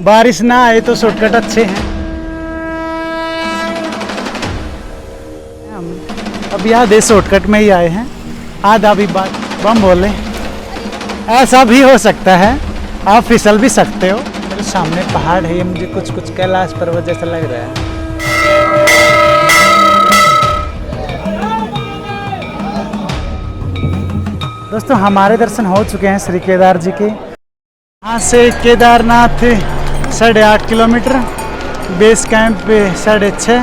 बारिश ना आए तो शॉर्टकट अच्छे हैं। अब यहाँ दे शॉर्टकट में ही आए हैं, आधा भी बात बम बोले। ऐसा भी हो सकता है, आप फिसल भी सकते हो। मेरे सामने पहाड़ है, ये मुझे कुछ कुछ कैलाश पर्वत जैसा लग रहा है। दोस्तों हमारे दर्शन हो चुके हैं श्री केदार जी के। यहाँ से केदारनाथ 8.5 किलोमीटर, बेस कैंप पे 6.5,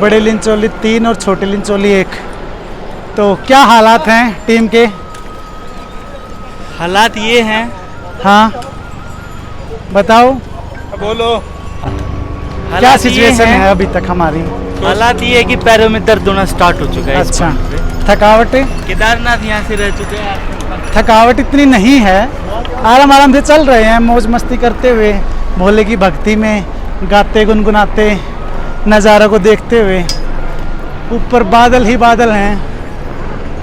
बड़े लिंचोली 3 और छोटे लिंचोली 1। तो क्या हालात हैं टीम के? हालात ये हैं। हाँ बताओ, बोलो। क्या सिचुएशन है अभी तक हमारी? हालात ये है कि पैरों में दर्द होना स्टार्ट हो चुका है। अच्छा, थकावट? केदारनाथ यहाँ से रह चुके हैं। थकावट इतनी नहीं है, आराम आराम से चल रहे हैं, मौज मस्ती करते हुए, भोले की भक्ति में गाते गुनगुनाते, नज़ारों को देखते हुए। ऊपर बादल ही बादल हैं,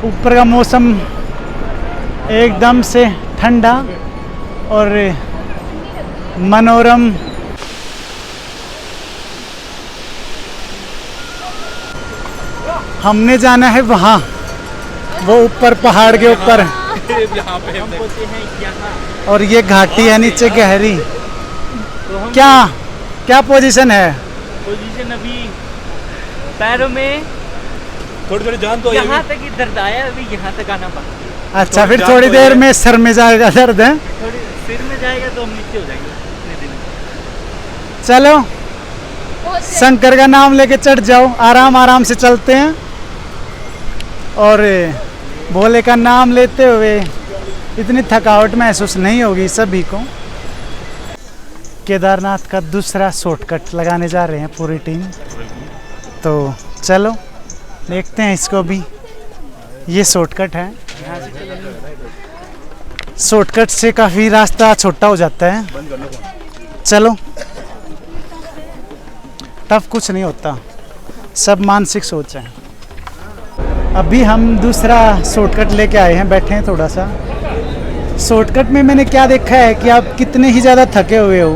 ऊपर का मौसम एकदम से ठंडा और मनोरम। हमने जाना है वहाँ, वो ऊपर पहाड़ के ऊपर, और ये घाटी है नीचे गहरी। क्या क्या पोजीशन है? पोजीशन अभी पैरों में थोड़ी थोड़ी जान तो यहाँ तक ही दर्द आया, अभी यहाँ तक आना बाकी है। अच्छा, फिर थोड़ी देर में सर में जाएगा दर्द है? थोड़ी सिर में जाएगा तो हम नीचे हो जाएंगे इतने दिन। चलो शंकर का नाम लेके चढ़ जाओ, आराम आराम से चलते हैं और भोले का नाम लेते हुए इतनी थकावट महसूस नहीं होगी सभी को। केदारनाथ का दूसरा शॉर्टकट लगाने जा रहे हैं पूरी टीम, तो चलो देखते हैं इसको भी। ये शॉर्टकट है, शॉर्टकट से काफ़ी रास्ता छोटा हो जाता है। चलो, टफ कुछ नहीं होता, सब मानसिक सोच है। अभी हम दूसरा शॉर्टकट लेके आए हैं, बैठे हैं थोड़ा सा। शॉर्टकट में मैंने क्या देखा है कि आप कितने ही ज़्यादा थके हुए हो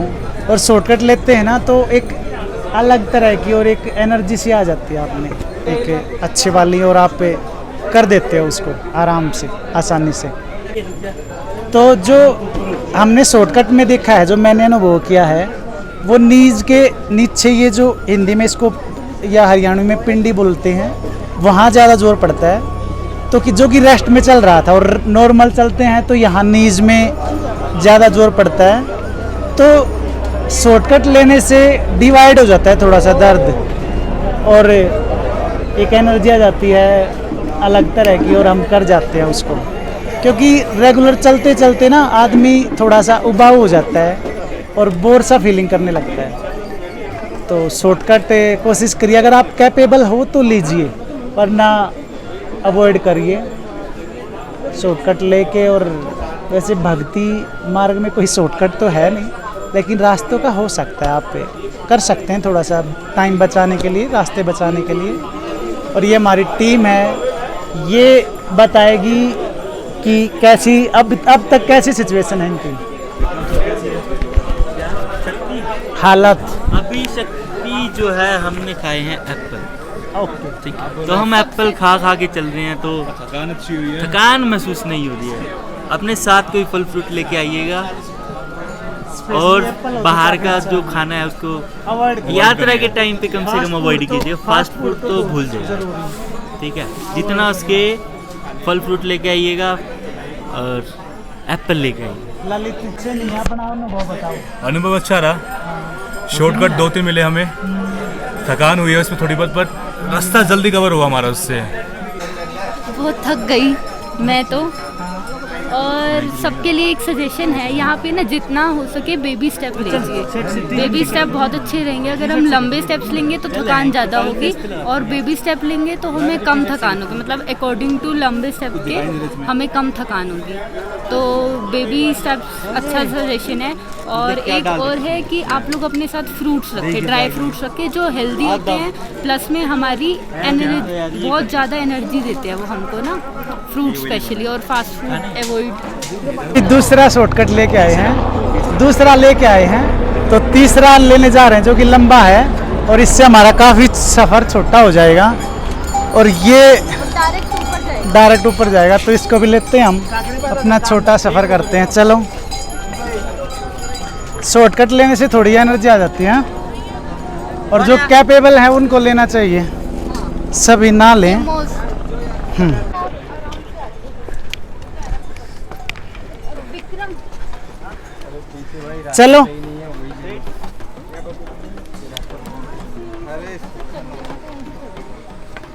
और शॉर्टकट लेते हैं ना, तो एक अलग तरह की और एक एनर्जी सी आ जाती है आप में, एक अच्छी वाली, और आप कर देते हो उसको आराम से, आसानी से। तो जो हमने शॉर्टकट में देखा है, जो मैंने अनुभव किया है, वो नीज के नीचे, ये जो हिंदी में इसको या हरियाणवी में पिंडी बोलते हैं, वहाँ ज़्यादा जोर पड़ता है। तो कि जो कि रेस्ट में चल रहा था, और नॉर्मल चलते हैं तो यहाँ नीज में ज़्यादा जोर पड़ता है। तो शॉर्टकट लेने से डिवाइड हो जाता है थोड़ा सा दर्द, और एक एनर्जी आ जाती है अलग तरह की, और हम कर जाते हैं उसको। क्योंकि रेगुलर चलते चलते ना आदमी थोड़ा सा उबाऊ हो जाता है और बोर सा फीलिंग करने लगता है। तो शॉर्टकट कोशिश करिए, अगर आप कैपेबल हो तो लीजिए, वरना अवॉइड करिए शॉर्टकट लेके। और वैसे भक्ति मार्ग में कोई शॉर्टकट तो है नहीं, लेकिन रास्तों का हो सकता है, आप कर सकते हैं थोड़ा सा टाइम बचाने के लिए, रास्ते बचाने के लिए। और ये हमारी टीम है, ये बताएगी कि कैसी अब तक कैसी सिचुएशन है इनकी, हालत। अभी शक्ति जो है, हमने खाए हैं एप्पल। ओके, ठीक है, तो हम एप्पल खा खा के चल रहे हैं, तो थकान अच्छी हुई है, थकान महसूस नहीं हो रही है। अपने साथ कोई फल फ्रूट लेके आइएगा, और बाहर का जो खाना है उसको यात्रा के टाइम पे कम से कम अवॉइड कीजिए। फास्ट फूड तो भूल जाइए, ठीक है। जितना उसके फल फ्रूट लेके आइएगा और एप्पल लेके आइए। ललित से नहीं अपना अनुभव बताओ। अनुभव अच्छा रहा। शॉर्टकट 2-3 मिले हमें, थकान हुई है उसमें थोड़ी बहुत, पर रास्ता जल्दी कवर हुआ हमारा उससे। बहुत थक गई मैं तो। और सबके लिए एक सजेशन है, यहाँ पे ना जितना हो सके बेबी स्टेप लीजिए। बेबी स्टेप बहुत अच्छे रहेंगे। अगर हम लंबे स्टेप्स लेंगे तो थकान ज़्यादा होगी, और बेबी स्टेप लेंगे तो हमें कम थकान होगी। मतलब अकॉर्डिंग टू लंबे स्टेप के हमें कम थकान होगी। तो बेबी स्टेप्स अच्छा सजेशन है। और एक और है कि आप लोग अपने साथ फ्रूट्स रखें, ड्राई फ्रूट्स रखें जो हेल्दी होते हैं, प्लस में हमारी एनर्जी, बहुत ज़्यादा एनर्जी देते हैं वो हमको ना, फ्रूट स्पेशली। और फास्ट फूड अवॉइड। दूसरा शॉर्टकट लेके आए हैं, तो तीसरा लेने जा रहे हैं जो कि लंबा है, और इससे हमारा काफ़ी सफ़र छोटा हो जाएगा और ये डायरेक्ट ऊपर जाएगा। तो इसको भी लेते हैं हम, अपना छोटा सफ़र करते हैं। चलो, शॉर्टकट लेने से थोड़ी एनर्जी आ जाती है, और जो कैपेबल है उनको लेना चाहिए, सभी ना लें। चलो,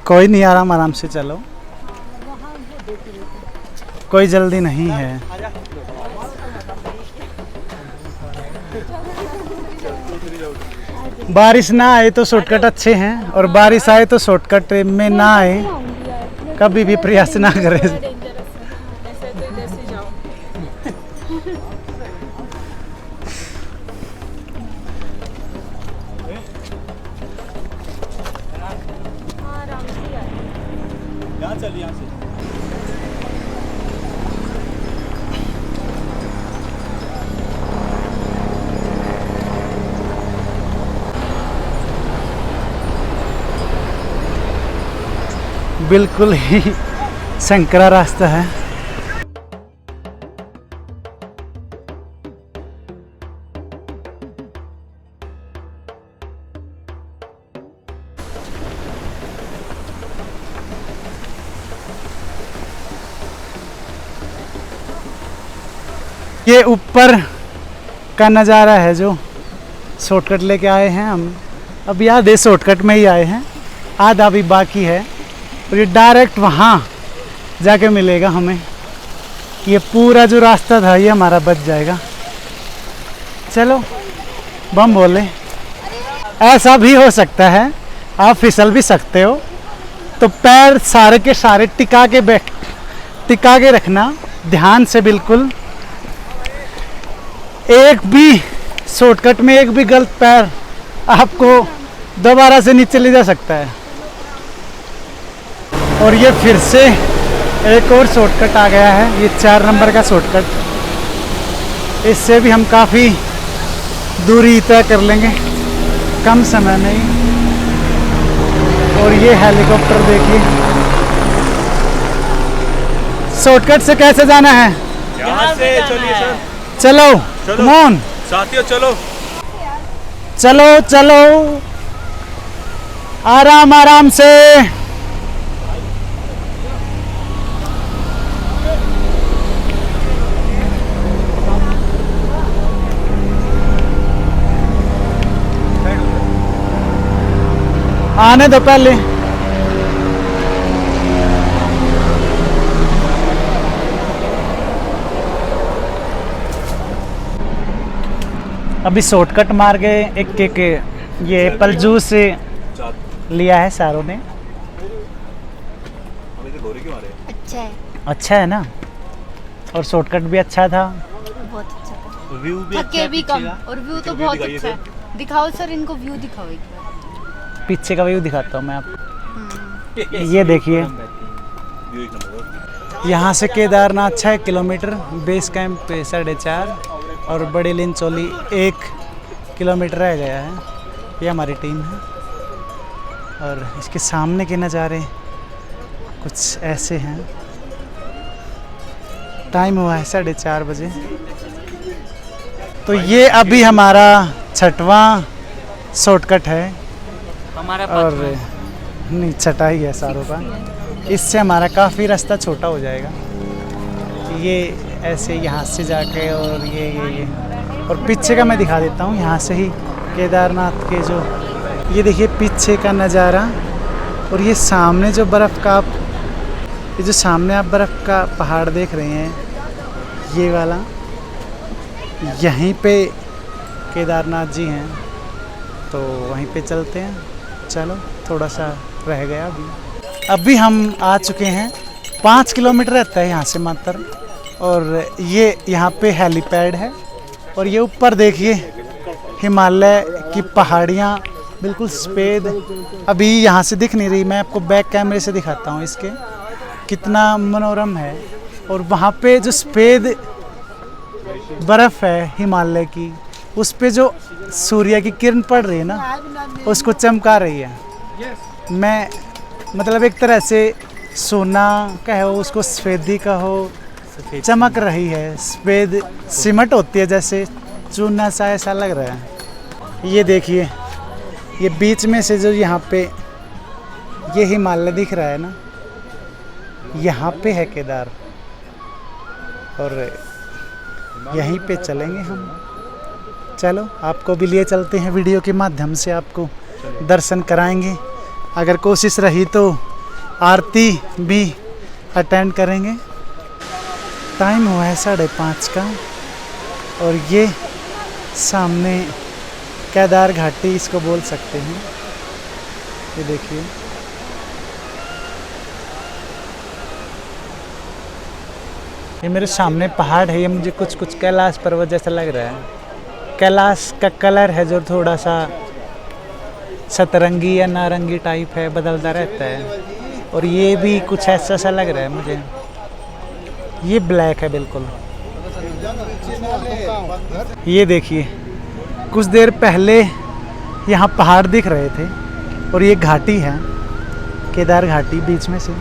कोई नहीं, आराम आराम से चलो, कोई जल्दी नहीं है। बारिश ना आए तो शॉर्टकट अच्छे हैं, और बारिश आए तो शॉर्टकट में ना आए, कभी भी प्रयास ना करें। बिल्कुल ही संकरा रास्ता है। ये ऊपर का नज़ारा है जो शॉर्टकट लेके आए हैं हम। अब याद है शॉर्टकट में ही आए हैं, आधा भी बाकी है, और ये डायरेक्ट वहाँ जाके मिलेगा हमें। ये पूरा जो रास्ता था ये हमारा बच जाएगा। चलो, बम बोले। ऐसा भी हो सकता है, आप फिसल भी सकते हो, तो पैर सारे के सारे टिका के रखना ध्यान से। बिल्कुल, एक भी शॉर्टकट में एक भी गलत पैर आपको दोबारा से नीचे ले जा सकता है। और ये फिर से एक और शॉर्टकट आ गया है, ये 4 नंबर का शॉर्टकट। इससे भी हम काफ़ी दूरी तय कर लेंगे कम समय में ही। और ये हेलीकॉप्टर देखिए। शॉर्टकट से कैसे जाना है? यहाँ से चलिए सर। चलो, कम ऑन साथियों, चलो चलो चलो, आराम आराम से। आने दो पहले। अभी शॉर्टकट मार गए एक ये एप्पल जूस लिया है सारों ने। अच्छा है, अच्छा है ना, और शॉर्टकट भी अच्छा था। बहुत अच्छा था। व्यू भी थके भी कम, और व्यू तो बहुत अच्छा है। दिखाओ सर, इनको व्यू दिखाओ एक बार। पीछे का व्यू दिखाता हूँ मैं आपको। ये देखिए, यहाँ से केदारनाथ 6 किलोमीटर, बेस कैंप पे 4.5, और बड़ी लिंचोली 1 किलोमीटर रह गया है। ये हमारी टीम है, और इसके सामने के नज़ारे कुछ ऐसे हैं। टाइम हुआ है 4:30 बजे। तो ये अभी हमारा 6वां शॉर्टकट है, हमारा और नहीं, 6 ही है सारों का। इससे हमारा काफ़ी रास्ता छोटा हो जाएगा। ये ऐसे यहाँ से जाके, और ये और पीछे का मैं दिखा देता हूँ यहाँ से ही केदारनाथ के जो, ये देखिए पीछे का नज़ारा। और ये सामने जो बर्फ़ का ये जो सामने आप बर्फ़ का पहाड़ देख रहे हैं, ये वाला, यहीं पे केदारनाथ जी हैं। तो वहीं पे चलते हैं। चलो, थोड़ा सा रह गया अभी हम आ चुके हैं। 5 किलोमीटर रहता है यहाँ से मात्र। और ये यहाँ पे हेलीपैड है, और ये ऊपर देखिए हिमालय की पहाड़ियाँ बिल्कुल सफ़ेद। अभी यहाँ से दिख नहीं रही, मैं आपको बैक कैमरे से दिखाता हूँ इसके, कितना मनोरम है। और वहाँ पे जो सफ़ेद बर्फ़ है हिमालय की, उस पे जो सूर्य की किरण पड़ रही है ना, उसको चमका रही है। मैं मतलब एक तरह से सोना कहो, उसको सफ़ेदी कहो, चमक रही है। सफ़ेद सिमट होती है, जैसे चूना सा ऐसा लग रहा है। ये देखिए, ये बीच में से जो यहाँ पे ये हिमालय दिख रहा है ना, यहाँ पे है केदार, और यहीं पे चलेंगे हम। चलो आपको भी लिए चलते हैं, वीडियो के माध्यम से आपको दर्शन कराएंगे। अगर कोशिश रही तो आरती भी अटेंड करेंगे। टाइम हुआ है 5:30 का, और ये सामने केदार घाटी इसको बोल सकते हैं। ये देखिए, ये मेरे सामने पहाड़ है। ये मुझे कुछ कुछ कैलाश पर्वत जैसा लग रहा है। कैलाश का कलर है जो थोड़ा सा सतरंगी या नारंगी टाइप है, बदलता रहता है। और ये भी कुछ ऐसा सा लग रहा है मुझे। ये ब्लैक है बिल्कुल। ये देखिए, कुछ देर पहले यहाँ पहाड़ दिख रहे थे और ये घाटी है, केदार घाटी बीच में से।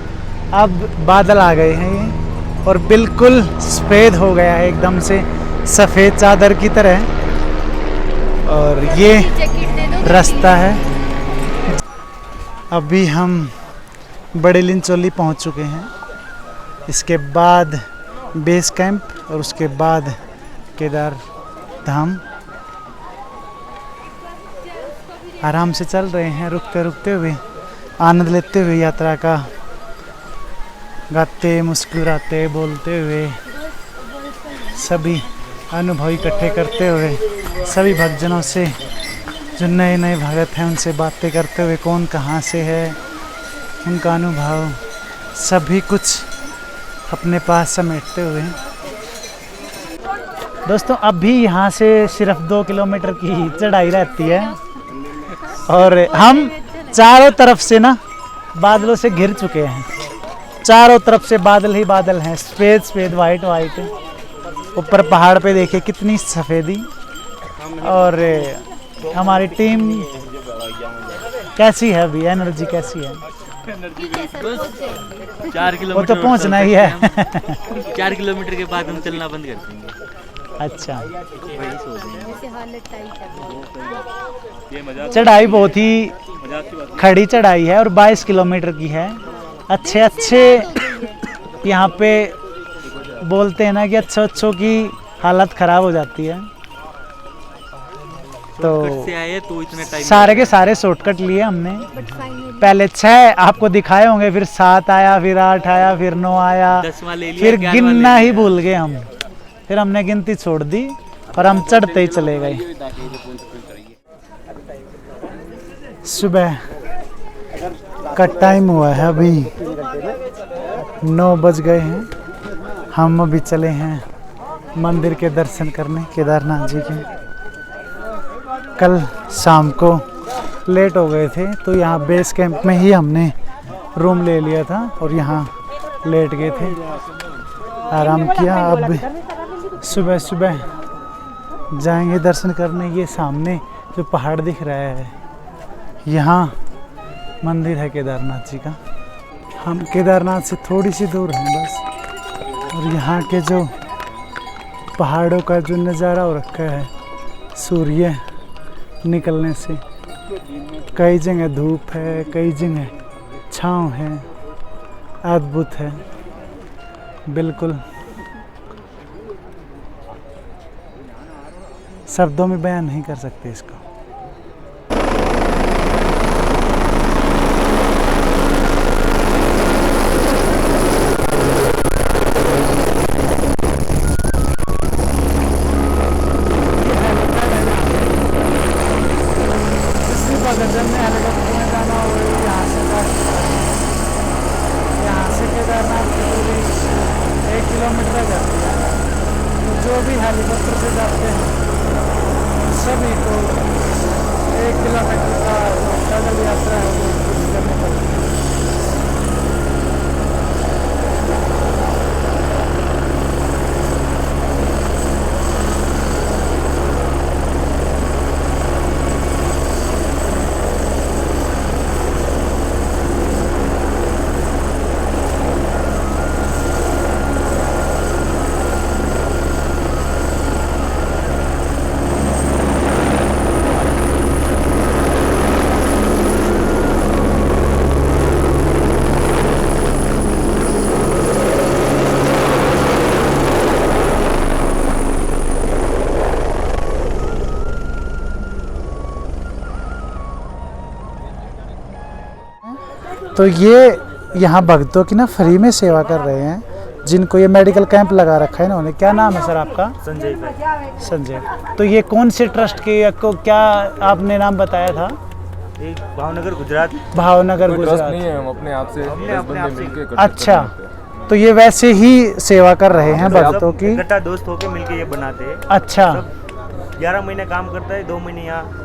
अब बादल आ गए हैं ये, और बिल्कुल सफ़ेद हो गया है एकदम से, सफ़ेद चादर की तरह। और ये रास्ता है। अभी हम बड़े लिंचोली पहुंच चुके हैं। इसके बाद बेस कैंप, और उसके बाद केदार धाम। आराम से चल रहे हैं, रुकते रुकते हुए, आनंद लेते हुए यात्रा का, गाते मुस्कुराते बोलते हुए, सभी अनुभव इकट्ठे करते हुए, सभी भक्तजनों से जो नए नए भगत हैं उनसे बातें करते हुए, कौन कहाँ से है, उनका अनुभव, सभी कुछ अपने पास समेटते हुए। दोस्तों अभी यहाँ से सिर्फ 2 किलोमीटर की चढ़ाई रहती है, और हम चारों तरफ से ना बादलों से घिर चुके हैं। चारों तरफ से बादल ही बादल हैं, सफ़ेद सफ़ेद, वाइट वाइट। ऊपर पहाड़ पे देखिए कितनी सफ़ेदी। और हमारी टीम कैसी है अभी, एनर्जी कैसी है? 4 वो किलोमीटर तो पहुंचना ही है। 4 किलोमीटर के बाद हम चलना बंद कर देंगे। अच्छा, चढ़ाई बहुत ही खड़ी चढ़ाई है और 22 किलोमीटर की है। अच्छे अच्छे यहाँ पे बोलते हैं ना कि अच्छों की हालत ख़राब हो जाती है, तो से आए तो इतना टाइम सारे के सारे शॉर्टकट लिए हमने। पहले 6 आपको दिखाए होंगे, फिर 7 आया, फिर 8 आया, फिर 9 आया, 10वां ले लिया, फिर 11वां गिनना ले ही लिया। भूल गए हम। फिर हमने गिनती छोड़ दी और हम चढ़ते ही चले गए। सुबह का टाइम हुआ है, अभी 9 बज गए हैं। हम अभी चले हैं मंदिर के दर्शन करने, केदारनाथ जी के। कल शाम को लेट हो गए थे, तो यहाँ बेस कैंप में ही हमने रूम ले लिया था और यहाँ लेट गए थे, आराम किया। अब सुबह सुबह जाएंगे दर्शन करने। ये सामने जो पहाड़ दिख रहा है, यहाँ मंदिर है केदारनाथ जी का। हम केदारनाथ से थोड़ी सी दूर हैं बस, और यहाँ के जो पहाड़ों का जो नज़ारा हो रखा है सूर्य निकलने से, कई जगह धूप है, कई जगह छाँव है, अद्भुत है बिल्कुल। शब्दों में बयान नहीं कर सकते इसको। यहाँ से केदारनाथ की दूरी 1 किलोमीटर जाती है। तो जो भी हेलीकॉप्टर से जाते हैं सभी को 1 किलोमीटर का पैदल यात्रा है वो पूरी करनी पड़ती है। तो ये यहाँ भक्तों की ना फ्री में सेवा कर रहे हैं, जिनको ये मेडिकल कैंप लगा रखा है इन्होंने। क्या नाम है सर आपका? संजय भाई। संजय। तो ये कौन से ट्रस्ट के को क्या आपने नाम बताया था? एक भावनगर गुजरात। भावनगर कोई ट्रस्ट गुजरात। नहीं है, हम अपने आप से हमने 10 अपने आप बंदे से मिलके इकट्ठे अच्छा, करते हैं। तो ये वैसे ही सेवा कर रहे हैं भक्तों की। इकट्ठा दोस्त होके मिलके ये बनाते हैं। अच्छा, 11 महीने काम करता है, 2 महीने यहाँ।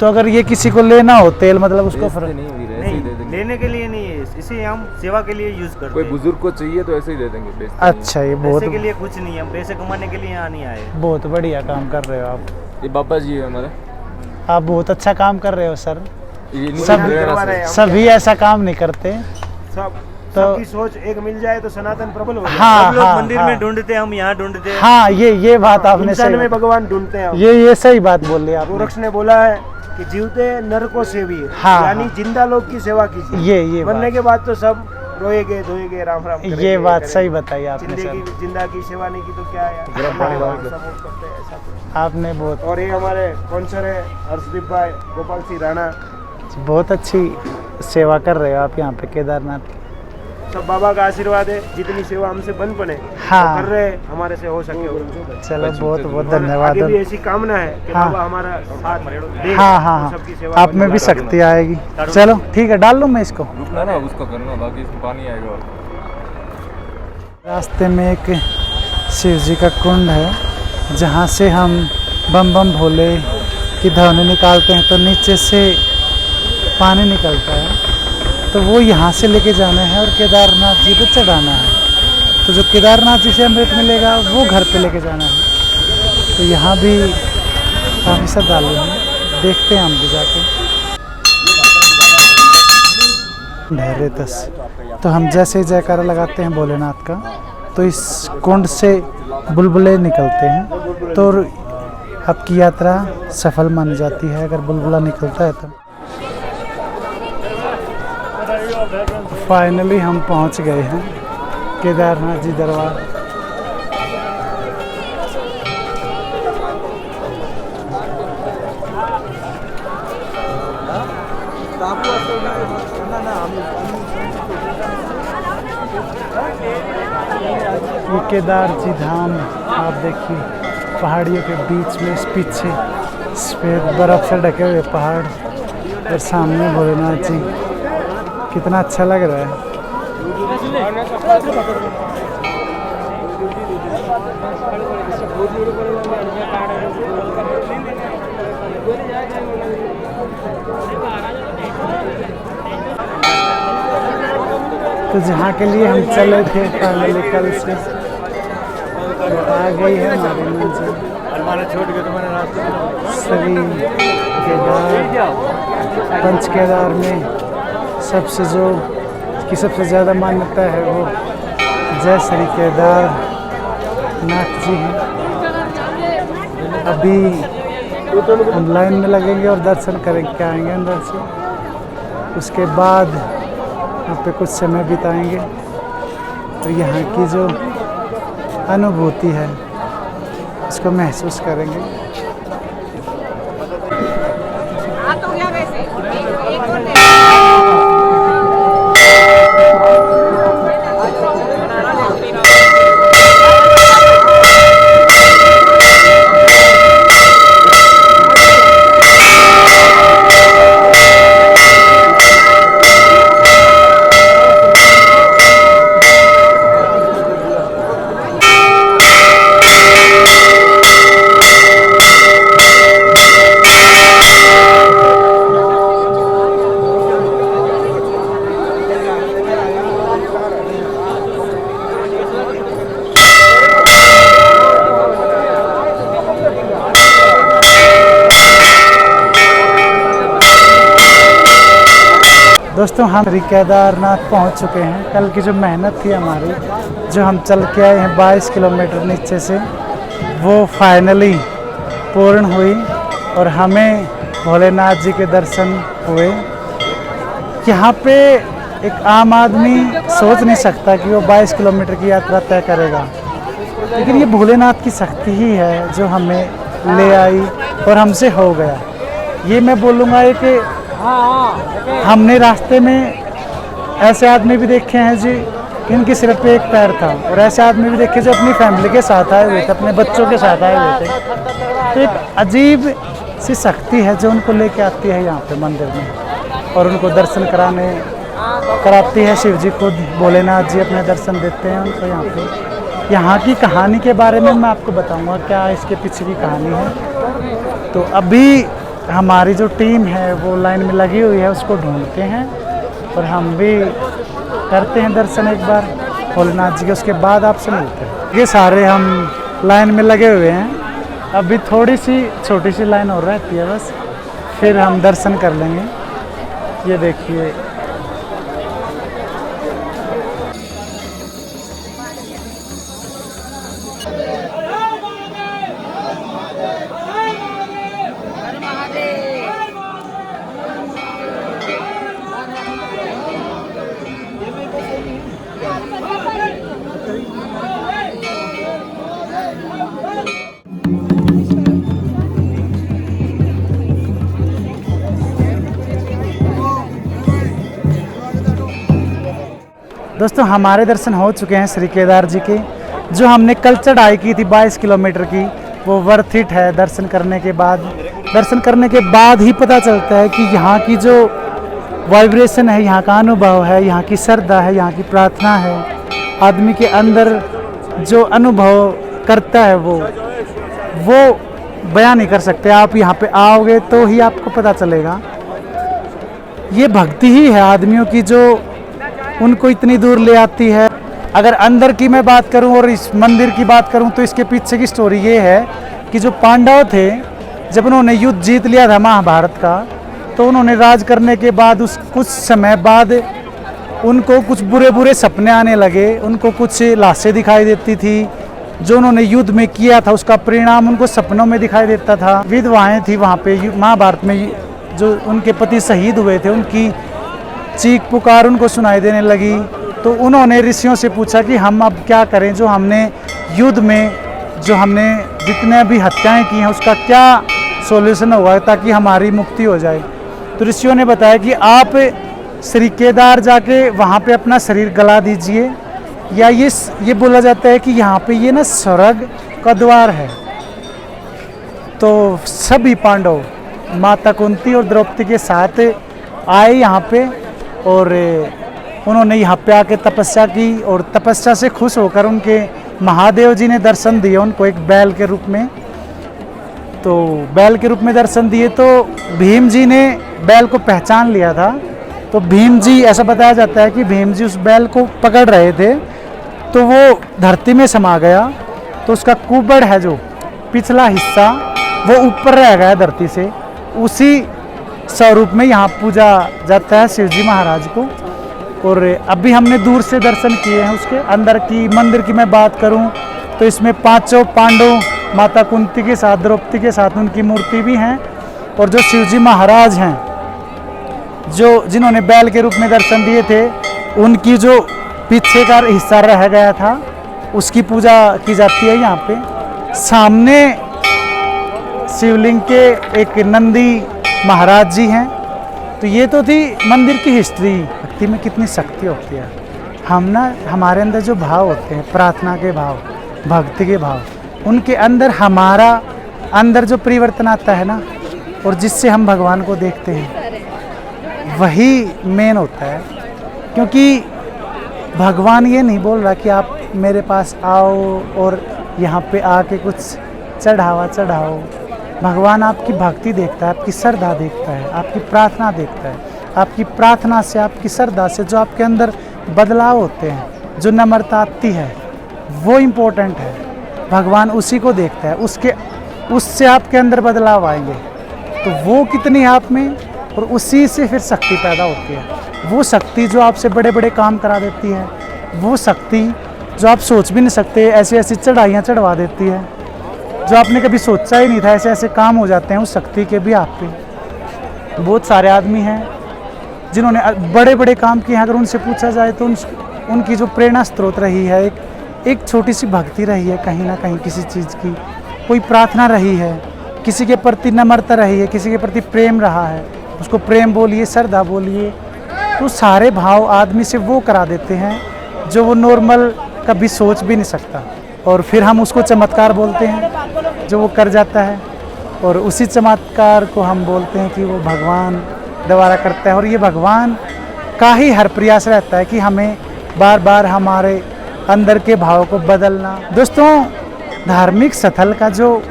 तो अगर ये किसी को लेना हो तेल, मतलब उसको बेचते नहीं वीर, ऐसे ही दे नहीं, देंगे। लेने के लिए नहीं है, इसे हम सेवा के लिए यूज करते कोई हैं। बुजुर्ग को चाहिए तो ऐसे ही दे देंगे, बेचते नहीं। अच्छा, ये बहुत पैसे के लिए कुछ नहीं है, हम पैसे कमाने के लिए यहाँ नहीं आए। बहुत बढ़िया काम कर रहे हो आप। ये बाबा जी है हमारे, आप बहुत अच्छा काम कर रहे हो सर। ये नहीं सब करवा रहे हैं। सभी ऐसा काम नहीं करते। सब तो सबकी सोच एक मिल जाए तो सनातन प्रबल हो जाए। हाँ सब लोग हाँ मंदिर हाँ, में ढूंढते हैं, हम यहाँ ढूंढते हैं। हाँ, ये बात आपने इंसान सही में बात- भगवान ढूंढते हैं। ये सही बात बोल ली आपने। गोरक्ष ने बोला है कि जीवते नर को सेविए, हाँ, यानी हाँ। जिंदा लोग की सेवा कीजिए। ये मरने बात, के बाद तो सब रोएंगे धोएंगे, राम राम करेंगे, ये बात करेंगे। सही बताई आपने जिंदगी सर। जिंदा की सेवा नहीं की तो क्या है? गर्म पानी डाल के। सब लोग करते हैं ऐसा कुछ। आपने बहुत और ये हमारे कौंसर है हर्षदीप भाई, गोपाल सिंह राणा, बहुत अच्छी सेवा कर रहे हो आप यहाँ पे केदारनाथ। सब बाबा का आशीर्वाद है। जितनी सेवा हमसे बन पड़े हाँ। तो कर रहे हैं, हमारे से हो सके और चलो, बहुत बहुत और धन्यवाद। आगे भी ऐसी कामना है कि हाँ। बाबा हमारा साथ दे, हाँ हाँ तो सबकी हाँ, सेवा आप में भी बनी शक्ति आएगी। चलो ठीक है, डाल लूँ मैं इसको। रुकना ना, उसका करना, बाकी इसमें पानी आएगा। और रास्ते में एक शिव जी का कुंड है, जहाँ से हम बम बम भोले की ध्वनि निकालते हैं तो नीचे से पानी निकलता है। तो वो यहाँ से लेके जाना है और केदारनाथ जी पे चढ़ाना है। तो जो केदारनाथ जी से अमृत मिलेगा वो घर पे लेके जाना है। तो यहाँ भी काफ़ी श्रद्धालु हैं, देखते हैं हम भी जाके। ढहरे 10। तो हम जैसे ही जयकारा लगाते हैं भोलेनाथ का, तो इस कुंड से बुलबुले निकलते हैं। तो आपकी यात्रा सफल मानी जाती है अगर बुलबुला निकलता है तो। फाइनली हम पहुंच गए हैं केदारनाथ जी दरबार। ये केदार जी धाम आप देखिए, पहाड़ियों के बीच में, इस पीछे सफेद बर्फ से ढके हुए पहाड़ और सामने भोलेनाथ जी। कितना अच्छा लग रहा है। तो जहाँ के लिए हम चले थे फाइनली कल से, तो आ गई है हमारी मंजिल श्री केदार। पंच केदार में सबसे जो की सबसे ज़्यादा मान्यता है वो जय श्री केदार नाथ जी हैं। अभी हम लाइन में लगेंगे और दर्शन करके आएंगे अंदर से। उसके बाद यहाँ पे कुछ समय बिताएंगे और यहाँ की जो अनुभूति है उसको महसूस करेंगे। दोस्तों हम श्री केदारनाथ पहुंच चुके हैं। कल की जो मेहनत थी हमारी, जो हम चल के आए हैं 22 किलोमीटर नीचे से, वो फाइनली पूर्ण हुई और हमें भोलेनाथ जी के दर्शन हुए। यहाँ पे एक आम आदमी सोच नहीं सकता कि वो 22 किलोमीटर की यात्रा तय करेगा, लेकिन ये भोलेनाथ की शक्ति ही है जो हमें ले आई और हमसे हो गया। ये मैं बोलूँगा कि हमने रास्ते में ऐसे आदमी भी देखे हैं जी इनके सिर्फ पे एक पैर था, और ऐसे आदमी भी देखे जो अपनी फैमिली के साथ आए हुए थे, अपने बच्चों के साथ आए हुए थे। तो एक अजीब सी शक्ति है जो उनको लेके आती है यहाँ पे मंदिर में, और उनको दर्शन कराती है। शिव जी खुद भोलेनाथ जी अपने दर्शन देते हैं उनको यहाँ पे। यहाँ की कहानी के बारे में मैं आपको बताऊँगा क्या इसके पीछे की कहानी है। तो अभी हमारी जो टीम है वो लाइन में लगी हुई है, उसको ढूंढते हैं, और हम भी करते हैं दर्शन एक बार भोलेनाथ जी के, उसके बाद आपसे मिलते हैं। ये सारे हम लाइन में लगे हुए हैं, अभी थोड़ी सी छोटी सी लाइन और रहती है बस, फिर हम दर्शन कर लेंगे। ये देखिए दोस्तों, हमारे दर्शन हो चुके हैं श्री केदार जी के। जो हमने कल चढ़ाई की थी 22 किलोमीटर की, वो वर्थ इट है। दर्शन करने के बाद ही पता चलता है कि यहाँ की जो वाइब्रेशन है, यहाँ का अनुभव है, यहाँ की श्रद्धा है, यहाँ की प्रार्थना है, आदमी के अंदर जो अनुभव करता है वो बयान नहीं कर सकते। आप यहाँ पे आओगे तो ही आपको पता चलेगा। ये भक्ति ही है आदमियों की जो उनको इतनी दूर ले आती है। अगर अंदर की मैं बात करूं और इस मंदिर की बात करूं तो इसके पीछे की स्टोरी ये है कि जो पांडव थे, जब उन्होंने युद्ध जीत लिया था महाभारत का, तो उन्होंने राज करने के बाद उस कुछ समय बाद उनको कुछ बुरे बुरे सपने आने लगे। उनको कुछ लाशें दिखाई देती थी, जो उन्होंने युद्ध में किया था उसका परिणाम उनको सपनों में दिखाई देता था। विधवाएं थी वहाँ पे महाभारत में, जो उनके पति शहीद हुए थे, उनकी चीख पुकार उनको सुनाई देने लगी। तो उन्होंने ऋषियों से पूछा कि हम अब क्या करें, जो हमने युद्ध में जो हमने जितने भी हत्याएं की हैं उसका क्या सॉल्यूशन होगा ताकि हमारी मुक्ति हो जाए। तो ऋषियों ने बताया कि आप श्री केदार जाके वहाँ पे अपना शरीर गला दीजिए, या ये बोला जाता है कि यहाँ पे ये ना स्वर्ग का द्वार है। तो सभी पांडव माता कुंती और द्रौपदी के साथ आए यहाँ पे, और उन्होंने यहाँ पे आके तपस्या की, और तपस्या से खुश होकर उनके महादेव जी ने दर्शन दिए उनको एक बैल के रूप में। तो बैल के रूप में दर्शन दिए तो भीम जी ने बैल को पहचान लिया था। तो भीम जी, ऐसा बताया जाता है कि भीम जी उस बैल को पकड़ रहे थे तो वो धरती में समा गया, तो उसका कुबड़ है जो पिछला हिस्सा वो ऊपर रह गया धरती से। उसी स्वरूप में यहाँ पूजा जाता है शिव जी महाराज को। और अभी हमने दूर से दर्शन किए हैं। उसके अंदर की मंदिर की मैं बात करूं तो इसमें पांचों पांडव माता कुंती के साथ, द्रौपदी के साथ उनकी मूर्ति भी हैं, और जो शिव जी महाराज हैं जिन्होंने बैल के रूप में दर्शन दिए थे, उनकी जो पीछे का हिस्सा रह गया था उसकी पूजा की जाती है यहाँ पे। सामने शिवलिंग के एक नंदी महाराज जी हैं। तो ये तो थी मंदिर की हिस्ट्री। भक्ति में कितनी शक्ति होती है। हमारे अंदर जो भाव होते हैं, प्रार्थना के भाव, भक्ति के भाव, उनके अंदर हमारा अंदर जो परिवर्तन आता है ना, और जिससे हम भगवान को देखते हैं, वही मेन होता है। क्योंकि भगवान ये नहीं बोल रहा कि आप मेरे पास आओ और यहाँ पे आके कुछ चढ़ाओ। भगवान आपकी भक्ति देखता है, आपकी श्रद्धा देखता है, आपकी प्रार्थना देखता है। आपकी प्रार्थना से, आपकी श्रद्धा से जो आपके अंदर बदलाव होते हैं, जो नम्रता आती है, वो इम्पोर्टेंट है। भगवान उसी को देखता है, उससे आपके अंदर बदलाव आएंगे। तो वो कितनी आप में, और उसी से फिर शक्ति पैदा होती है। वो शक्ति जो आपसे बड़े बड़े काम करा देती है, वो शक्ति जो आप सोच भी नहीं सकते, ऐसी ऐसी चढ़ाइयाँ चढ़वा देती है जो आपने कभी सोचा ही नहीं था। ऐसे ऐसे काम हो जाते हैं उस शक्ति के भी आप पे। बहुत सारे आदमी हैं जिन्होंने बड़े बड़े काम किए हैं। अगर उनसे पूछा जाए तो उनकी जो प्रेरणा स्रोत रही है, एक छोटी सी भक्ति रही है, कहीं ना कहीं किसी चीज़ की कोई प्रार्थना रही है, किसी के प्रति नम्रता रही है, किसी के प्रति प्रेम रहा है। उसको प्रेम बोलिए, श्रद्धा बोलिए, तो सारे भाव आदमी से वो करा देते हैं जो वो नॉर्मल कभी सोच भी नहीं सकता, और फिर हम उसको चमत्कार बोलते हैं जो वो कर जाता है, और उसी चमत्कार को हम बोलते हैं कि वो भगवान दोबारा करता है। और ये भगवान का ही हर प्रयास रहता है कि हमें बार बार हमारे अंदर के भाव को बदलना। दोस्तों, धार्मिक स्थल का जो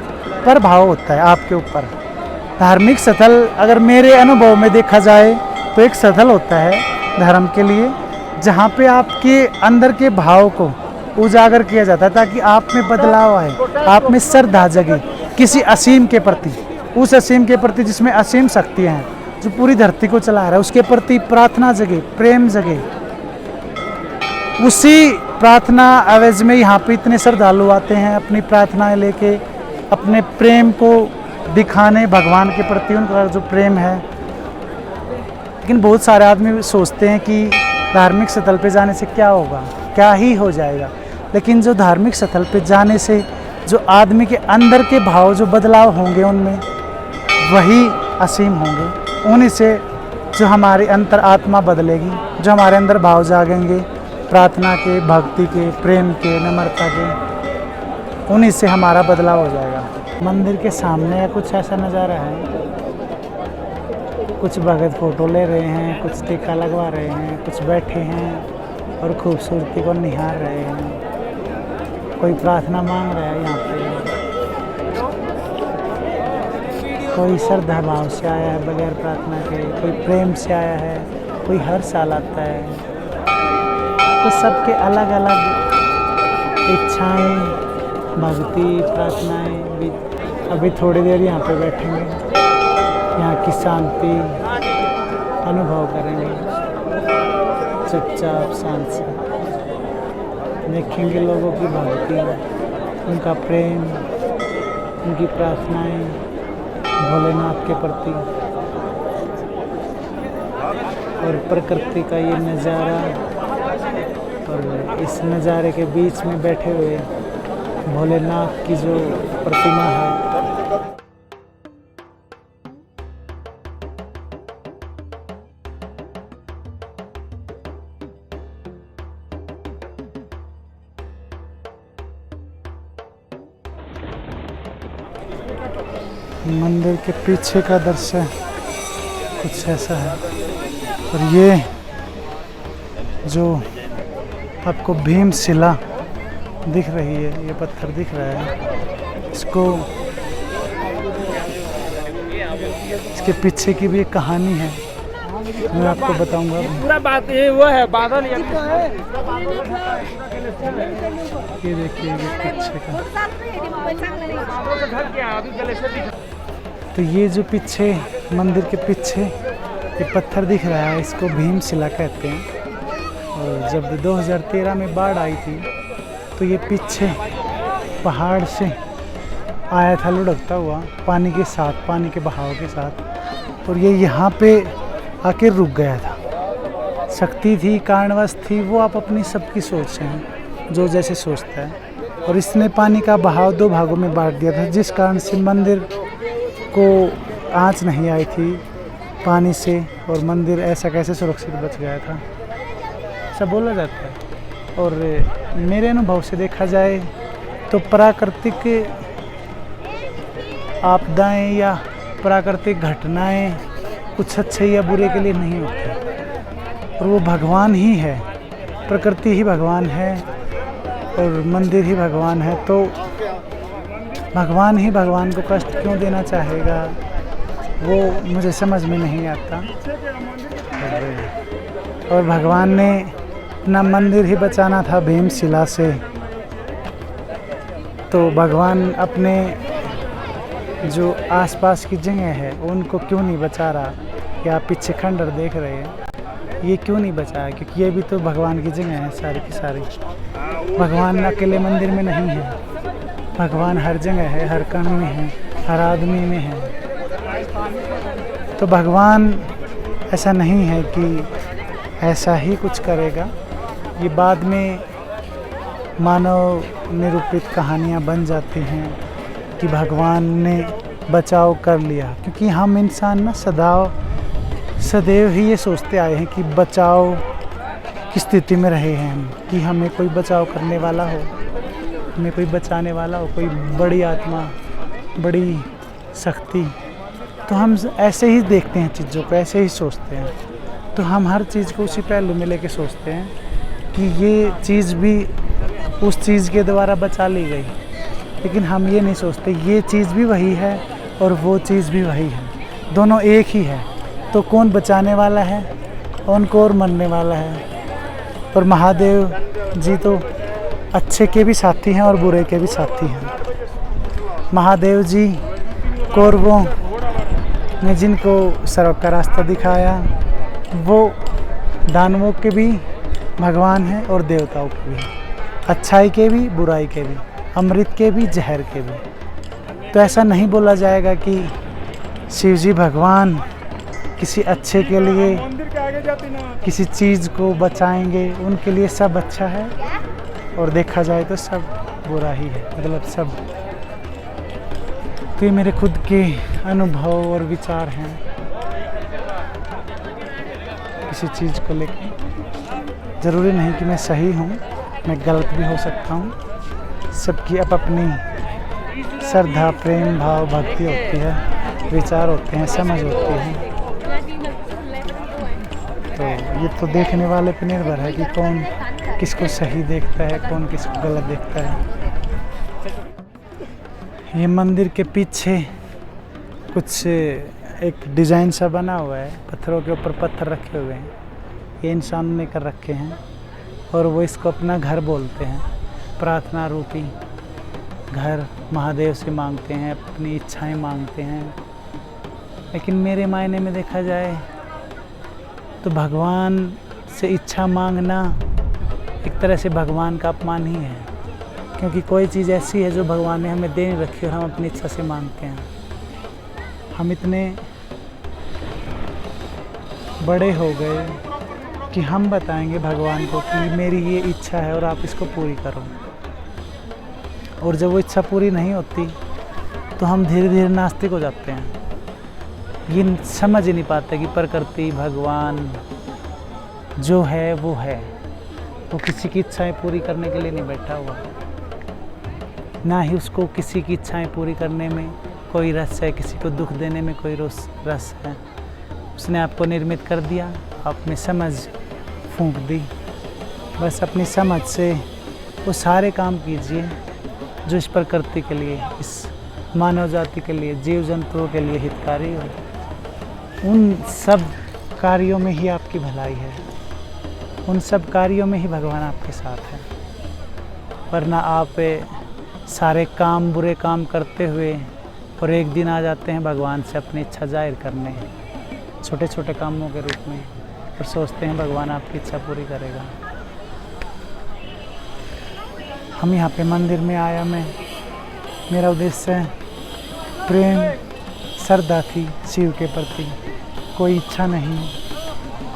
प्रभाव होता है आपके ऊपर, धार्मिक स्थल अगर मेरे अनुभव में देखा जाए तो एक स्थल होता है धर्म के लिए जहाँ पे आपके अंदर के भाव को उजागर किया जाता है ताकि आप में बदलाव आए, आप में श्रद्धा जगे किसी असीम के प्रति, उस असीम के प्रति जिसमें असीम शक्तियाँ हैं, जो पूरी धरती को चला रहा है, उसके प्रति प्रार्थना जगे, प्रेम जगे। उसी प्रार्थना आवेज में यहाँ पे इतने श्रद्धालु आते हैं अपनी प्रार्थनाएं लेके, अपने प्रेम को दिखाने भगवान के प्रति, उनका जो प्रेम है। लेकिन बहुत सारे आदमी सोचते हैं कि धार्मिक स्थल पे जाने से क्या होगा, क्या ही हो जाएगा। लेकिन जो धार्मिक स्थल पे जाने से जो आदमी के अंदर के भाव जो बदलाव होंगे उनमें वही असीम होंगे, उन्हीं से जो हमारी अंतर आत्मा बदलेगी, जो हमारे अंदर भाव जागेंगे प्रार्थना के, भक्ति के, प्रेम के, नम्रता के, उन्हीं से हमारा बदलाव हो जाएगा। मंदिर के सामने कुछ ऐसा नज़ारा है, कुछ भगत फोटो ले रहे हैं, कुछ टीका लगवा रहे हैं, कुछ बैठे हैं और खूबसूरती को निहार रहे हैं, कोई प्रार्थना मांग रहा है यहाँ पे, कोई श्रद्धा भाव से आया है बगैर प्रार्थना के, कोई प्रेम से आया है, कोई हर साल आता है। तो सबके अलग अलग इच्छाएं, भक्ति, प्रार्थनाएं भी। अभी थोड़ी देर यहाँ पे बैठेंगे, यहाँ की शांति अनुभव करेंगे, चुपचाप शांत से देखेंगे लोगों की भक्ति, उनका प्रेम, उनकी प्रार्थनाएं भोलेनाथ के प्रति, और प्रकृति का ये नज़ारा, और इस नज़ारे के बीच में बैठे हुए भोलेनाथ की जो प्रतिमा है। मंदिर के पीछे का दृश्य कुछ ऐसा है, और ये जो आपको भीमशिला दिख रही है, ये पत्थर दिख रहा है, इसके पीछे की भी एक कहानी है, मैं आपको बताऊंगा। पूरा बात ये वो है बादल ये देखिए ये पीछे का, तो ये जो पीछे मंदिर के पीछे ये पत्थर दिख रहा है, इसको भीमशिला कहते हैं। और जब 2013 में बाढ़ आई थी तो ये पीछे पहाड़ से आया था लुढ़कता हुआ पानी के साथ, पानी के बहाव के साथ, और ये यहाँ पे आके रुक गया था। शक्ति थी, कारणवश थी, वो आप अपनी सबकी सोच हैं, जो जैसे सोचता है। और इसने पानी का बहाव दो भागों में बांट दिया था, जिस कारण से मंदिर को आँच नहीं आई थी पानी से, और मंदिर ऐसा कैसे सुरक्षित बच गया था, ऐसा बोला जाता है। और मेरे अनुभव से देखा जाए तो प्राकृतिक आपदाएं या प्राकृतिक घटनाएं कुछ अच्छे या बुरे के लिए नहीं होती, और वो भगवान ही है, प्रकृति ही भगवान है और मंदिर ही भगवान है। तो भगवान ही भगवान को कष्ट क्यों देना चाहेगा, वो मुझे समझ में नहीं आता। और भगवान ने अपना मंदिर ही बचाना था भीमशिला से, तो भगवान अपने जो आसपास की जगह है उनको क्यों नहीं बचा रहा। या आप पीछे खंडर देख रहे हैं, ये क्यों नहीं बचाया, क्योंकि ये भी तो भगवान की जगह है सारी की सारी। भगवान अकेले मंदिर में नहीं है, भगवान हर जगह है, हर कण में है, हर आदमी में है। तो भगवान ऐसा नहीं है कि ऐसा ही कुछ करेगा, ये बाद में मानव निरूपित कहानियाँ बन जाती हैं कि भगवान ने बचाव कर लिया, क्योंकि हम इंसान ना सदा सदैव ही ये सोचते आए हैं कि बचाव की स्थिति में रहे हैं हम, कि हमें कोई बचाव करने वाला हो, हमें कोई बचाने वाला हो, कोई बड़ी आत्मा, बड़ी शक्ति। तो हम ऐसे ही देखते हैं चीज़ों को, ऐसे ही सोचते हैं। तो हम हर चीज़ को उसी पहलू में लेके सोचते हैं कि ये चीज़ भी उस चीज़ के द्वारा बचा ली गई, लेकिन हम ये नहीं सोचते ये चीज़ भी वही है और वो चीज़ भी वही है, दोनों एक ही है। तो कौन बचाने वाला है और कौन मरने वाला है? और महादेव जी तो अच्छे के भी साथी हैं और बुरे के भी साथी हैं। महादेव जी कौरवों ने जिनको स्वर्ग का रास्ता दिखाया, वो दानवों के भी भगवान हैं और देवताओं के भी, अच्छाई के भी बुराई के भी, अमृत के भी जहर के भी। तो ऐसा नहीं बोला जाएगा कि शिव जी भगवान किसी अच्छे के लिए किसी चीज़ को बचाएंगे, उनके लिए सब अच्छा है और देखा जाए तो सब बुरा ही है, मतलब सब। तो ये मेरे खुद के अनुभव और विचार हैं किसी चीज़ को लेकर। ज़रूरी नहीं कि मैं सही हूँ, मैं गलत भी हो सकता हूँ। सबकी अपनी श्रद्धा, प्रेम भाव, भक्ति होती है, विचार होते हैं, समझ होती है। तो ये तो देखने वाले पे निर्भर है कि कौन किसको सही देखता है, कौन किसको गलत देखता है। ये मंदिर के पीछे कुछ एक डिज़ाइन सा बना हुआ है, पत्थरों के ऊपर पत्थर रखे हुए हैं, ये इंसानों ने कर रखे हैं और वो इसको अपना घर बोलते हैं। प्रार्थना रूपी घर महादेव से मांगते हैं, अपनी इच्छाएं मांगते हैं। लेकिन मेरे मायने में देखा जाए तो भगवान से इच्छा मांगना एक तरह से भगवान का अपमान ही है, क्योंकि कोई चीज़ ऐसी है जो भगवान ने हमें दे नहीं रखी और हम अपनी इच्छा से मांगते हैं। हम इतने बड़े हो गए कि हम बताएंगे भगवान को कि मेरी ये इच्छा है और आप इसको पूरी करो। और जब वो इच्छा पूरी नहीं होती तो हम धीरे धीरे नास्तिक हो जाते हैं। ये समझ ही नहीं पाते कि प्रकृति, भगवान जो है वो है, वो किसी की इच्छाएं पूरी करने के लिए नहीं बैठा हुआ, ना ही उसको किसी की इच्छाएं पूरी करने में कोई रस है, किसी को दुख देने में कोई रस है। उसने आपको निर्मित कर दिया, आपने समझ फूंक दी, बस अपनी समझ से वो सारे काम कीजिए जो इस प्रकृति के लिए, इस मानव जाति के लिए, जीव जंतुओं के लिए हितकारी हो। उन सब कार्यों में ही आपकी भलाई है, उन सब कार्यों में ही भगवान आपके साथ है। वरना आप सारे काम, बुरे काम करते हुए और एक दिन आ जाते हैं भगवान से अपनी इच्छा जाहिर करने, छोटे छोटे कामों के रूप में, और सोचते हैं भगवान आपकी इच्छा पूरी करेगा। हम यहाँ पे मंदिर में आया मैं, मेरा उद्देश्य प्रेम, श्रद्धा थी शिव के प्रति, कोई इच्छा नहीं।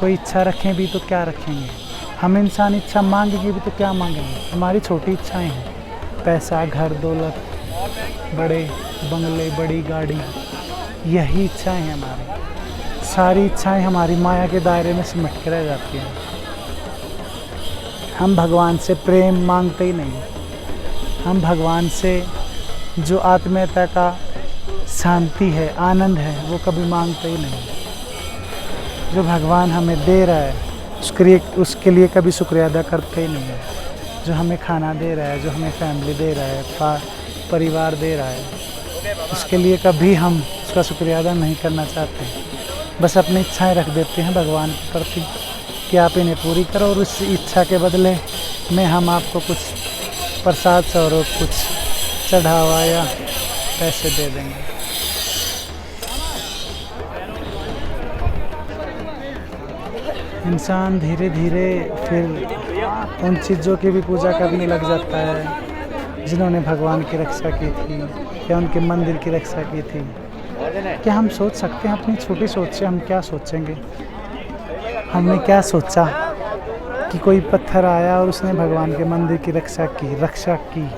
कोई इच्छा रखें भी तो क्या रखेंगे, हम इंसान इच्छा मांगेंगे भी तो क्या मांगेंगे। हमारी छोटी इच्छाएं हैं, पैसा, घर, दौलत, बड़े बंगले, बड़ी गाड़ी, यही इच्छाएं हैं हमारी। सारी इच्छाएं हमारी माया के दायरे में सिमट के रह जाती हैं। हम भगवान से प्रेम मांगते ही नहीं, हम भगवान से जो आत्मीयता का शांति है, आनंद है, वो कभी मांगते ही नहीं। जो भगवान हमें दे रहा है उसके लिए कभी शुक्रिया अदा करते ही नहीं है। जो हमें खाना दे रहा है, जो हमें फैमिली दे रहा है, परिवार दे रहा है, उसके लिए कभी हम उसका शुक्रिया अदा नहीं करना चाहते। बस अपनी इच्छाएं रख देते हैं भगवान के प्रति कि आप इन्हें पूरी करो, और उस इच्छा के बदले में हम आपको कुछ प्रसाद स्वरूप, कुछ चढ़ावा या पैसे दे देंगे। इंसान धीरे धीरे फिर उन चीज़ों की भी पूजा करने लग जाता है जिन्होंने भगवान की रक्षा की थी या उनके मंदिर की रक्षा की थी। क्या हम सोच सकते हैं अपनी छोटी सोच से हम क्या सोचेंगे? हमने क्या सोचा कि कोई पत्थर आया और उसने भगवान के मंदिर की रक्षा की?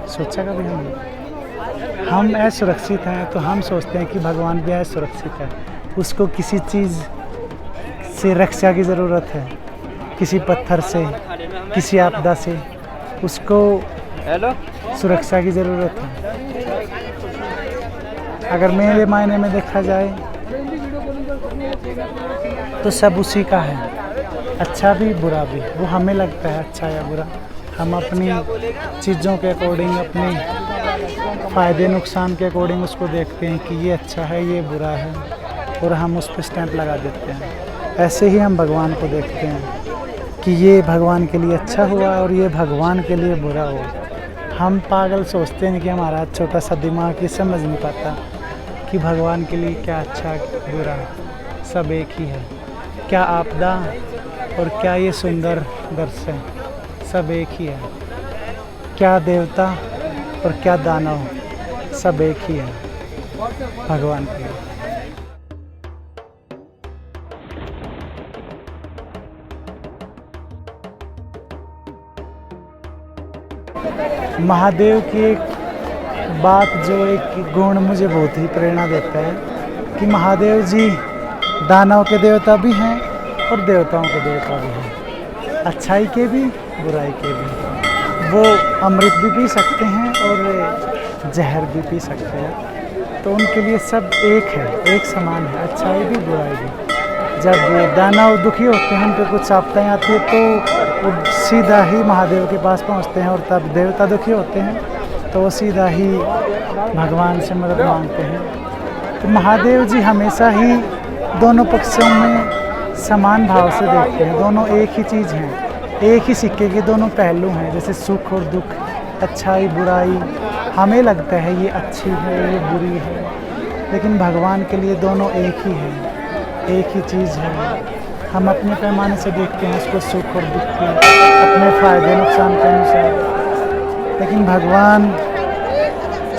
सोचा कभी हमने? हम असुरक्षित हैं तो हम सोचते हैं कि भगवान भी असुरक्षित है। उसको किसी चीज़ से रक्षा की ज़रूरत है, किसी पत्थर से, किसी आपदा से, उसको सुरक्षा की ज़रूरत है। अगर मेरे मायने में देखा जाए तो सब उसी का है, अच्छा भी बुरा भी। वो हमें लगता है अच्छा या बुरा, हम अपनी चीज़ों के अकॉर्डिंग, अपने फ़ायदे नुकसान के अकॉर्डिंग उसको देखते हैं कि ये अच्छा है, ये बुरा है, और हम उस पर स्टैंप लगा देते हैं। ऐसे ही हम भगवान को देखते हैं कि ये भगवान के लिए अच्छा हुआ और ये भगवान के लिए बुरा हुआ। हम पागल सोचते हैं कि हमारा छोटा सा दिमाग ये समझ नहीं पाता कि भगवान के लिए क्या अच्छा बुरा, सब एक ही है। क्या आपदा और क्या ये सुंदर दृश्य, सब एक ही है। क्या देवता और क्या दानव, सब एक ही है भगवान के लिए। महादेव की एक बात, जो एक गुण मुझे बहुत ही प्रेरणा देता है कि महादेव जी दानव के देवता भी हैं और देवताओं के देवता भी हैं, अच्छाई के भी बुराई के भी। वो अमृत भी पी सकते हैं और जहर भी पी सकते हैं, तो उनके लिए सब एक है, एक समान है, अच्छाई भी बुराई भी। जब दानव दुखी होते हैं, उन पर कुछ आपदाएं आती है, तो वो सीधा ही महादेव के पास पहुंचते हैं, और तब देवता दुखी होते हैं तो वो सीधा ही भगवान से मदद मांगते हैं। तो महादेव जी हमेशा ही दोनों पक्षों में समान भाव से देखते हैं, दोनों एक ही चीज़ हैं, एक ही सिक्के के दोनों पहलू हैं, जैसे सुख और दुख, अच्छाई बुराई। हमें लगता है ये अच्छी है, ये बुरी है, लेकिन भगवान के लिए दोनों एक ही है, एक ही चीज़ है। हम अपने पैमाने से देखते हैं उसको, सुख और दुख के अपने फ़ायदे नुकसान के अनुसार, लेकिन भगवान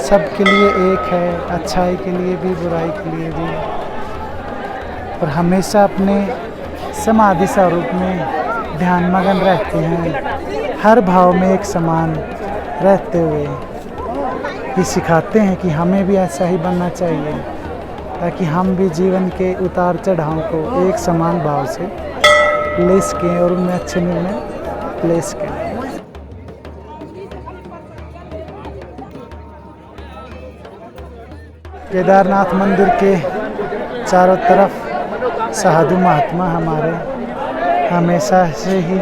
सबके लिए एक है, अच्छाई के लिए भी बुराई के लिए भी, और हमेशा अपने समाधि स्वरूप में ध्यान मगन रहते हैं, हर भाव में एक समान रहते हुए ये सिखाते हैं कि हमें भी ऐसा ही बनना चाहिए, ताकि हम भी जीवन के उतार चढ़ाव को एक समान भाव से ले सकें और उनमें अच्छे निर्णय ले सकें। केदारनाथ मंदिर के चारों तरफ साधु महात्मा हमारे हमेशा से ही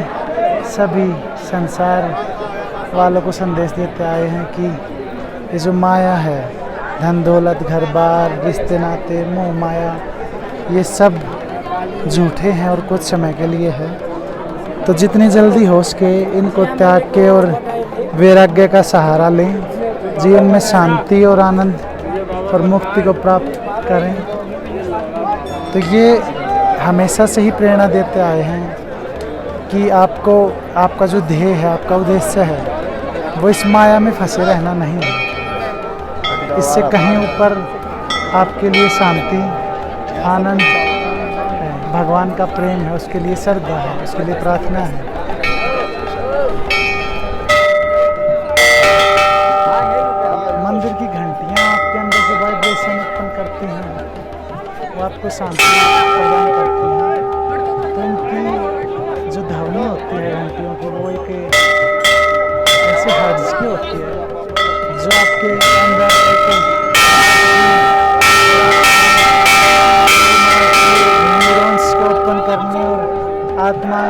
सभी संसार वालों को संदेश देते आए हैं कि ये जो माया है, धन दौलत घर बार रिश्ते नाते मोह माया, ये सब झूठे हैं और कुछ समय के लिए है। तो जितनी जल्दी हो सके इनको त्याग के और वैराग्य का सहारा लें, जीवन में शांति और आनंद और मुक्ति को प्राप्त करें। तो ये हमेशा से ही प्रेरणा देते आए हैं कि आपको, आपका जो ध्येय है, आपका उद्देश्य है, वो इस माया में फंसे रहना नहीं है। इससे कहीं ऊपर आपके लिए शांति, आनंद है, भगवान का प्रेम है, उसके लिए श्रद्धा है, उसके लिए प्रार्थना है। मंदिर की घंटियाँ आपके अंदर जो वाइब्रेशन उत्पन्न करती हैं, वो आपको शांति प्रदान करती हैं। तो इनकी जो ध्वनि होती है घंटियों की, वो एक ऐसे हर्ज की होती है जो आपके अंदर न्यूरॉन्स को उत्पन्न करने और आत्मा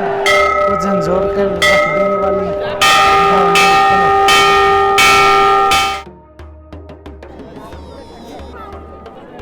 को झंझोर कर रख देने वाली